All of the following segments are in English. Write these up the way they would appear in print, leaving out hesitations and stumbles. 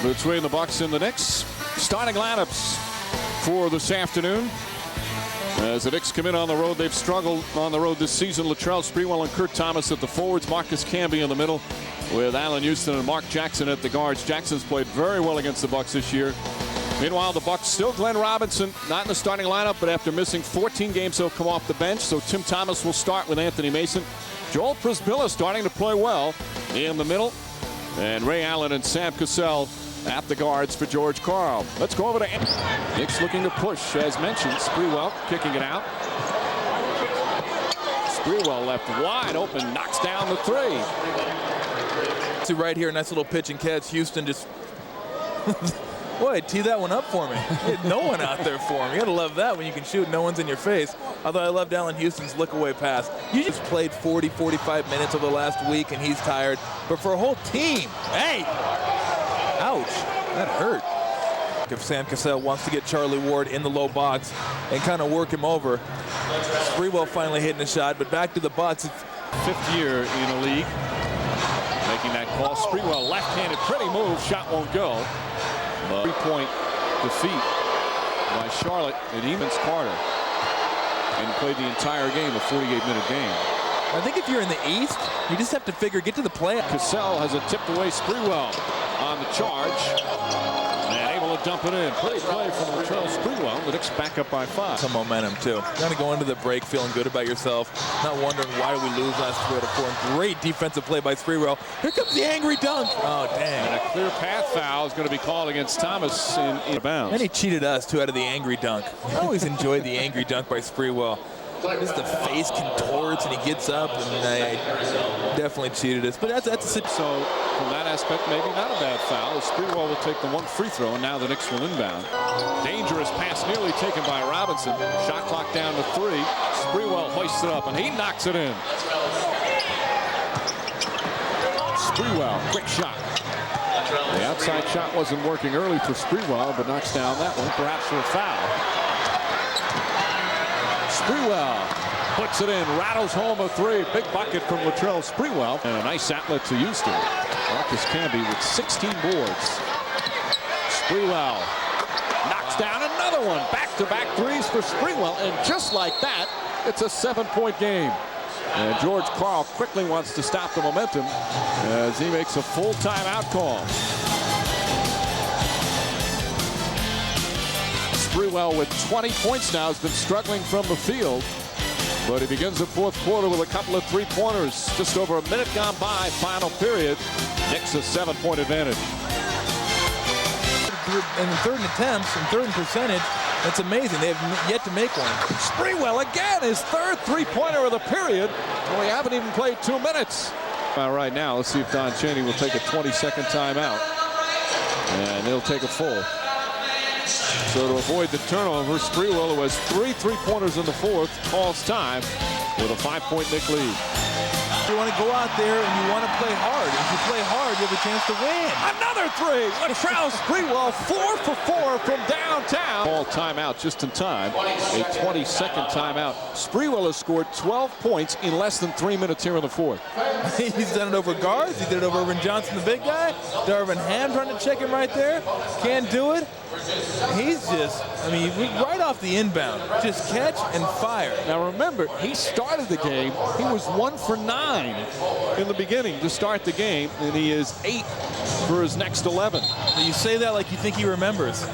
between the Bucks and the Knicks. Starting lineups for this afternoon. As the Knicks come in on the road, they've struggled on the road this season. Latrell Sprewell and Kurt Thomas at the forwards. Marcus Camby in the middle with Allen Houston and Mark Jackson at the guards. Jackson's played very well against the Bucks this year. Meanwhile, the Bucks still Glenn Robinson, not in the starting lineup, but after missing 14 games, he'll come off the bench. So Tim Thomas will start with Anthony Mason. Joel Prisbilla starting to play well in the middle. And Ray Allen and Sam Cassell at the guards for George Karl. Let's go over to Knicks looking to push, as mentioned. Sprewell kicking it out. Sprewell left wide open, knocks down the three. See right here, nice little pitch and catch. Houston just, boy, tee that one up for me. No one out there for him. You gotta love that when you can shoot, no one's in your face. Although I loved Allen Houston's look away pass. You just played 40, 45 minutes over the last week and he's tired. But for a whole team, hey, ouch, that hurt. If Sam Cassell wants to get Charlie Ward in the low box and kind of work him over. Sprewell finally hitting a shot, but back to the Bucks. Fifth year in the league. Making that call. Sprewell left-handed, pretty move, shot won't go. Three-point defeat by Charlotte and Emons Carter. And played the entire game, a 48-minute game. I think if you're in the East, you just have to figure, get to the play. Cassell has it tipped away. Sprewell on the charge. And able to dump it in. Pretty play from Latrell Sprewell. The Knicks back up by 5. Some momentum, too. Kind of go into the break feeling good about yourself. Not wondering why we lose last 3 out of 4. Great defensive play by Sprewell. Here comes the angry dunk. Oh, dang. And a clear path foul is going to be called against Thomas in bounds. And he cheated us, too, out of the angry dunk. I always enjoyed the angry dunk by Sprewell. Just the face contorts and he gets up, and definitely cheated us. But that's a so from that aspect, maybe not a bad foul. Sprewell will take the 1 free throw, and now the Knicks will inbound. Dangerous pass nearly taken by Robinson. Shot clock down to 3. Sprewell hoists it up, and he knocks it in. Sprewell, quick shot. The outside shot wasn't working early for Sprewell, but knocks down that one, perhaps for a foul. Sprewell puts it in, rattles home a 3. Big bucket from Latrell Sprewell. And a nice outlet to Houston. Marcus Camby with 16 boards. Sprewell knocks down another one. Back-to-back threes for Sprewell. And just like that, it's a 7-point game. And George Karl quickly wants to stop the momentum as he makes a full timeout call. Sprewell with 20 points now has been struggling from the field, but he begins the fourth quarter with a couple of 3-pointers. Just over a minute gone by, final period. Knicks a 7-point advantage. In the third attempts and third percentage, that's amazing. They have yet to make one. Sprewell again, his third 3-pointer of the period. Well, we haven't even played 2 minutes. Right now, let's see if Don Chaney will take a 20-second timeout, and he'll take a full. So to avoid the turnover, Sprewell, who has 3 3-pointers in the fourth, calls time with a 5-point Knick lead. You want to go out there and you want to play hard. If you play hard, you have a chance to win. Another 3. Latrell Sprewell 4 for 4 from downtown. Ball timeout just in time. A 20-second timeout. Sprewell has scored 12 points in less than 3 minutes here in the fourth. He's done it over guards. He did it over Irvin Johnson, the big guy. Darvin Ham trying to check him right there. Can't do it. He's just, I mean, right off the inbound, just catch and fire. Now remember, he started the game. He was 1 for 9 in the beginning to start the game, and he is 8 for his next 11. You say that like you think he remembers.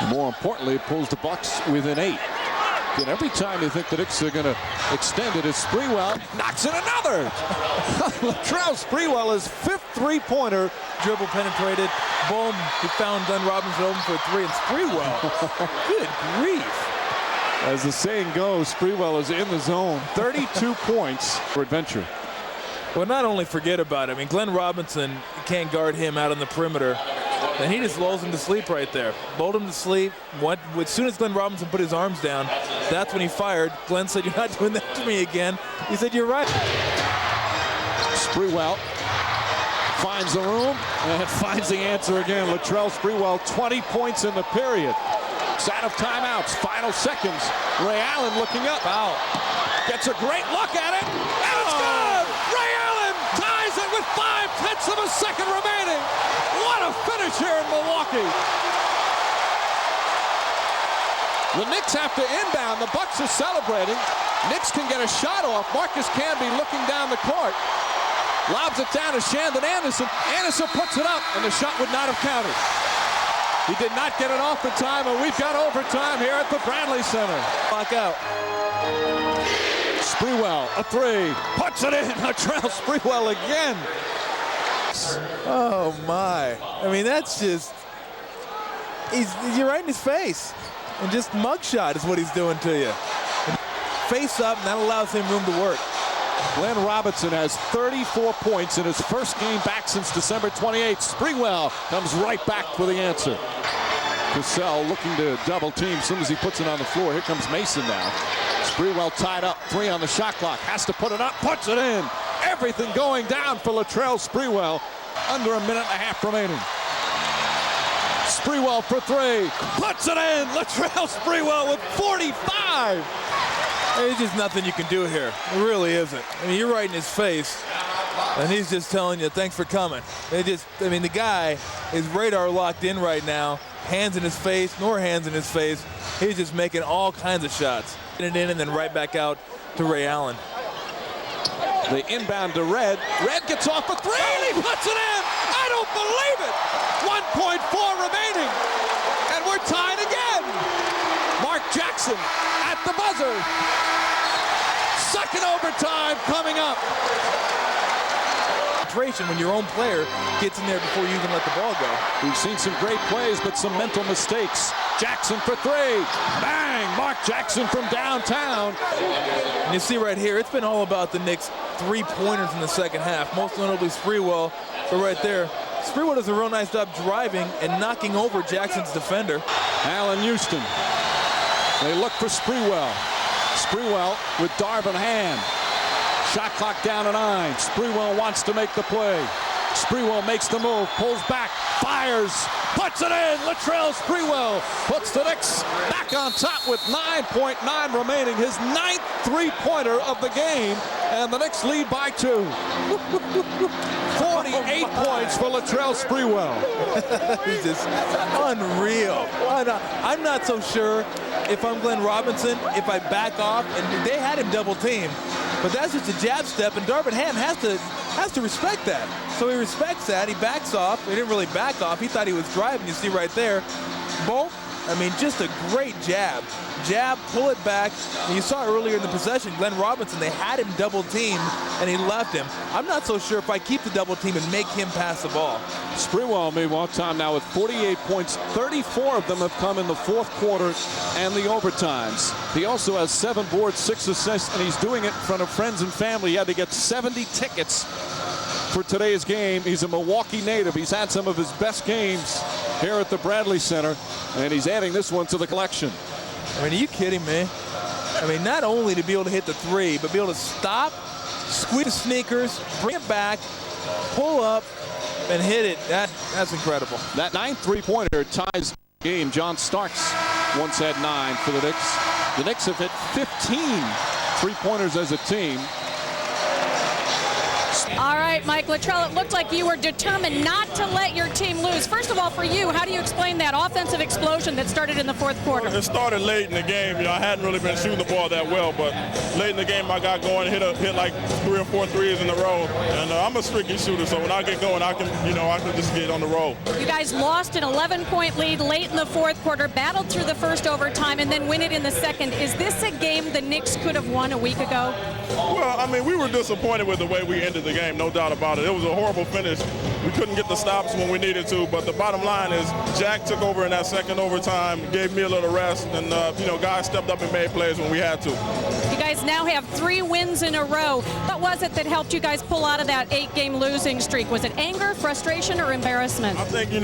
More importantly, it pulls the Bucks within 8. And every time you think the Knicks are going to extend it, as Sprewell knocks in another. Latrell Sprewell, his 5th 3-pointer. Dribble penetrated. Boom. He found Glenn Robinson open for a 3, and Sprewell. Good grief. As the saying goes, Sprewell is in the zone. 32 points for adventure. Well, not only forget about it. I mean, Glenn Robinson can't guard him out on the perimeter. And he just lulls him to sleep right there. Lulled him to sleep. As soon as Glenn Robinson put his arms down, that's when he fired. Glenn said, "You're not doing that to me again." He said, "You're right." Sprewell finds the room and finds the answer again. Latrell Sprewell, 20 points in the period. It's out of timeouts. Final seconds. Ray Allen looking up. Foul. Gets a great look at it. And it's good! Ray Allen ties it with 5/10 of a second remaining. What a finish series here in Milwaukee. The Knicks have to inbound. The Bucks are celebrating. Knicks can get a shot off. Marcus Camby looking down the court. Lobs it down to Shandon Anderson. Anderson puts it up, and the shot would not have counted. He did not get it off in time, and we've got overtime here at the Bradley Center. Clock out. Sprewell, a three. Puts it in. Latrell Sprewell again. Oh, my. I mean, that's just... You're right in his face. And just mugshot is what he's doing to you. Face up, and that allows him room to work. Glenn Robinson has 34 points in his first game back since December 28th. Sprewell comes right back for the answer. Cassell looking to double team as soon as he puts it on the floor. Here comes Mason now. Sprewell tied up, 3 on the shot clock. Has to put it up, puts it in. Everything going down for Latrell Sprewell. Under a minute and a half remaining. Sprewell for 3, puts it in. Latrell Sprewell with 45. There's just nothing you can do here. It really isn't. I mean, you're right in his face, and he's just telling you, thanks for coming. The guy is radar locked in right now. Hands in his face, nor hands in his face. He's just making all kinds of shots. Get it in and then right back out to Ray Allen. The inbound to Red. Red gets off for 3, and he puts it in. I don't believe it. 1.4 remaining, and we're tied again. Mark Jackson at the buzzer. Second overtime coming up. When your own player gets in there before you even let the ball go. We've seen some great plays, but some mental mistakes. Jackson for 3. Bang! Mark Jackson from downtown. And you see right here, it's been all about the Knicks' 3-pointers in the second half, most notably Sprewell. But right there, Sprewell does a real nice job driving and knocking over Jackson's defender. Allen Houston. They look for Sprewell. Sprewell with Darvin Ham. Shot clock down to 9. Sprewell wants to make the play. Sprewell makes the move, pulls back, fires, puts it in. Latrell Sprewell puts the Knicks back on top with 9.9 remaining. His 9th three-pointer of the game, and the Knicks lead by 2. 48 points for Latrell Sprewell. He's just unreal. I'm not so sure if I'm Glenn Robinson, if I back off, and they had him double team. But that's just a jab step, and Darvin Ham has to respect that. So he respects that. He backs off. He didn't really back off. He thought he was driving. You see right there. Boom. I mean, just a great jab. Jab, pull it back. And you saw earlier in the possession, Glenn Robinson, they had him double teamed, and he left him. I'm not so sure if I keep the double team and make him pass the ball. Sprewell, meanwhile, time now with 48 points. 34 of them have come in the fourth quarter and the overtimes. He also has 7 boards, 6 assists, and he's doing it in front of friends and family. He had to get 70 tickets for today's game. He's a Milwaukee native. He's had some of his best games here at the Bradley Center, and he's adding this one to the collection. I mean, are you kidding me? I mean, not only to be able to hit the 3, but be able to stop, squeeze the sneakers, bring it back, pull up, and hit it. That's incredible. That 9th three-pointer ties the game. John Starks once had 9 for the Knicks. The Knicks have hit 15 three-pointers as a team. All right, Mike Latrell, it looked like you were determined not to let your team lose. First of all, for you, how do you explain that offensive explosion that started in the fourth quarter? It started late in the game. I hadn't really been shooting the ball that well, but late in the game I got going, hit like 3 or 4 threes in a row. And I'm a streaky shooter, so when I get going, I can just get on the roll. You guys lost an 11-point lead late in the fourth quarter, battled through the first overtime, and then win it in the second. Is this a game the Knicks could have won a week ago? Well, I mean, we were disappointed with the way we ended the game, no doubt about it. It was a horrible finish. We couldn't get the stops when we needed to, but the bottom line is Jack took over in that second overtime, gave me a little rest, and, guys stepped up and made plays when we had to. You guys now have 3 wins in a row. What was it that helped you guys pull out of that 8-game losing streak? Was it anger, frustration, or embarrassment? I think, we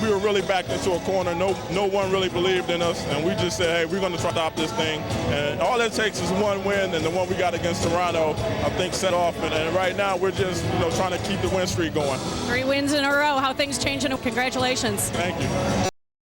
were really backed into a corner. No one really believed in us, and we just said, hey, we're going to try to stop this thing. And all it takes is one win, and the one we got against Toronto, I think, set off. And right now, we're just, trying to keep the win streak going. 3 wins in a row. How things changing? Congratulations. Thank you.